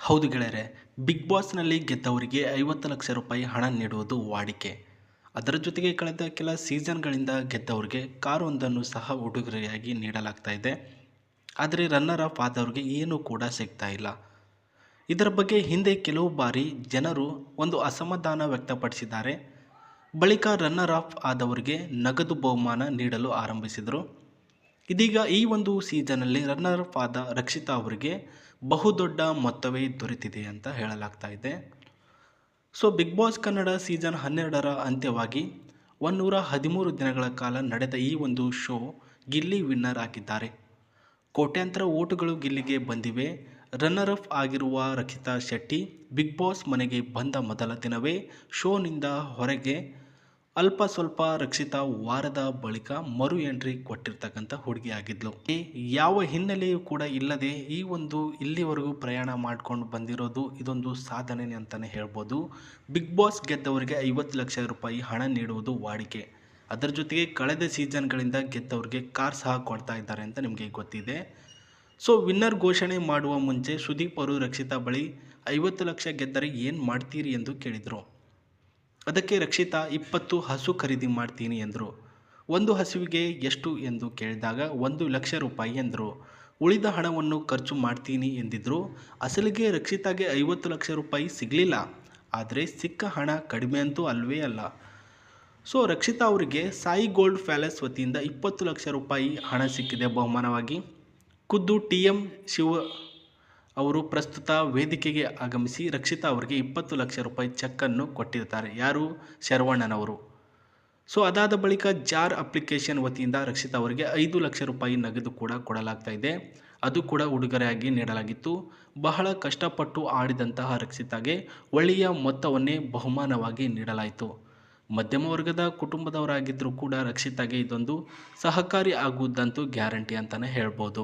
ಹೌದು ಗೆಳೆಯರೆ, ಬಿಗ್ ಬಾಸ್ನಲ್ಲಿ ಗೆದ್ದವರಿಗೆ 50 ಲಕ್ಷ ರೂಪಾಯಿ ಹಣ ನೀಡುವುದು ವಾಡಿಕೆ. ಅದರ ಜೊತೆಗೆ ಕಳೆದ ಕೆಲ ಸೀಸನ್ಗಳಿಂದ ಗೆದ್ದವರಿಗೆ ಕಾರೊಂದನ್ನು ಸಹ ಉಡುಗೊರೆಯಾಗಿ ನೀಡಲಾಗ್ತಾ ಇದೆ. ಆದರೆ ರನ್ನರ್ ಅಪ್ ಆದವರಿಗೆ ಏನೂ ಕೂಡ ಸಿಗ್ತಾ ಇಲ್ಲ. ಇದರ ಬಗ್ಗೆ ಹಿಂದೆ ಕೆಲವು ಬಾರಿ ಜನರು ಒಂದು ಅಸಮಾಧಾನ ವ್ಯಕ್ತಪಡಿಸಿದ್ದಾರೆ. ಬಳಿಕ ರನ್ನರ್ ಅಪ್ ಆದವರಿಗೆ ನಗದು ಬಹುಮಾನ ನೀಡಲು ಆರಂಭಿಸಿದರು. ಇದೀಗ ಈ ಒಂದು ಸೀಸನ್ನಲ್ಲಿ ರನ್ನರ್ ಅಪ್ ಆದ ರಕ್ಷಿತಾ ಅವರಿಗೆ ಬಹುದೊಡ್ಡ ಮೊತ್ತವೇ ದೊರೆತಿದೆ ಅಂತ ಹೇಳಲಾಗ್ತಾ ಇದೆ. So big boss Kannada season 12ರ ಅಂತ್ಯವಾಗಿ 113 ದಿನಗಳ ಕಾಲ ನಡೆದ ಈ ಒಂದು ಶೋ ಗಿಲ್ಲಿ ವಿನ್ನರ್ ಆಗಿದ್ದಾರೆ. ಕೋಟ್ಯಾಂತರ ಓಟುಗಳು ಗಿಲ್ಲಿಗೆ ಬಂದಿವೆ. ರನ್ನರ್ ಅಪ್ ಆಗಿರುವ ರಕ್ಷಿತಾ ಶೆಟ್ಟಿ ಬಿಗ್ ಬಾಸ್ ಮನೆಗೆ ಬಂದ ಮೊದಲ ದಿನವೇ ಶೋನಿಂದ ಹೊರಗೆ. ಅಲ್ಪ ಸ್ವಲ್ಪ ರಕ್ಷಿತಾ ವಾರದ ಬಳಿಕ ಮರು ಎಂಟ್ರಿ ಕೊಟ್ಟಿರ್ತಕ್ಕಂಥ ಹುಡುಗಿಯಾಗಿದ್ಲು. ಯಾವ ಹಿನ್ನೆಲೆಯೂ ಕೂಡ ಇಲ್ಲದೆ ಈ ಒಂದು ಇಲ್ಲಿವರೆಗೂ ಪ್ರಯಾಣ ಮಾಡ್ಕೊಂಡು ಬಂದಿರೋದು ಇದೊಂದು ಸಾಧನೆ ಅಂತಲೇ ಹೇಳ್ಬೋದು. ಬಿಗ್ ಬಾಸ್ ಗೆದ್ದವರಿಗೆ 50 ಲಕ್ಷ ರೂಪಾಯಿ ಹಣ ನೀಡುವುದು ವಾಡಿಕೆ. ಅದರ ಜೊತೆಗೆ ಕಳೆದ ಸೀಸನ್ಗಳಿಂದ ಗೆದ್ದವರಿಗೆ ಕಾರ್ ಸಹ ಕೊಡ್ತಾ ಇದ್ದಾರೆ ಅಂತ ನಿಮಗೆ ಗೊತ್ತಿದೆ. ಸೊ ವಿನ್ನರ್ ಘೋಷಣೆ ಮಾಡುವ ಮುಂಚೆ ಸುದೀಪ್ ಅವರು ರಕ್ಷಿತಾ ಬಳಿ 50 ಲಕ್ಷ ಗೆದ್ದರೆ ಏನು ಮಾಡ್ತೀರಿ ಎಂದು ಕೇಳಿದರು. ಅದಕ್ಕೆ ರಕ್ಷಿತಾ 20 ಹಸು ಖರೀದಿ ಮಾಡ್ತೀನಿ ಎಂದರು. ಒಂದು ಹಸುವಿಗೆ ಎಷ್ಟು ಎಂದು ಕೇಳಿದಾಗ 1 ಲಕ್ಷ ರೂಪಾಯಿ ಎಂದರು. ಉಳಿದ ಹಣವನ್ನು ಖರ್ಚು ಮಾಡ್ತೀನಿ ಎಂದಿದ್ರು. ಅಸಲಿಗೆ ರಕ್ಷಿತಾಗೆ 50 ಲಕ್ಷ ರೂಪಾಯಿ ಸಿಗಲಿಲ್ಲ. ಆದರೆ ಸಿಕ್ಕ ಹಣ ಕಡಿಮೆ ಅಂತೂ ಅಲ್ವೇ ಅಲ್ಲ. ಸೊ ರಕ್ಷಿತಾ ಅವರಿಗೆ ಸಾಯಿ ಗೋಲ್ಡ್ ಪ್ಯಾಲೇಸ್ ವತಿಯಿಂದ 20 ಲಕ್ಷ ರೂಪಾಯಿ ಹಣ ಸಿಕ್ಕಿದೆ ಬಹುಮಾನವಾಗಿ. ಖುದ್ದು TM ಶಿವ ಅವರು ಪ್ರಸ್ತುತ ವೇದಿಕೆಗೆ ಆಗಮಿಸಿ ರಕ್ಷಿತಾ ಅವರಿಗೆ 20 ಲಕ್ಷ ರೂಪಾಯಿ ಚೆಕ್ಕನ್ನು ಕೊಟ್ಟಿರ್ತಾರೆ. ಯಾರು? ಶರವಣ್ಣನವರು. ಸೊ ಅದಾದ ಬಳಿಕ ಜಾರ್ ಅಪ್ಲಿಕೇಶನ್ ವತಿಯಿಂದ ರಕ್ಷಿತಾ ಅವರಿಗೆ 5 ಲಕ್ಷ ರೂಪಾಯಿ ನಗದು ಕೂಡ ಕೊಡಲಾಗ್ತಾ ಇದೆ. ಅದು ಕೂಡ ಉಡುಗೊರೆಯಾಗಿ ನೀಡಲಾಗಿತ್ತು. ಬಹಳ ಕಷ್ಟಪಟ್ಟು ಆಡಿದಂತಹ ರಕ್ಷಿತಾಗೆ ಒಳ್ಳೆಯ ಮೊತ್ತವನ್ನೇ ಬಹುಮಾನವಾಗಿ ನೀಡಲಾಯಿತು. ಮಧ್ಯಮ ವರ್ಗದ ಕುಟುಂಬದವರಾಗಿದ್ದರೂ ಕೂಡ ರಕ್ಷಿತಾಗೆ ಇದೊಂದು ಸಹಕಾರಿ ಆಗುವುದಂತೂ ಗ್ಯಾರಂಟಿ ಅಂತಲೇ ಹೇಳ್ಬೋದು.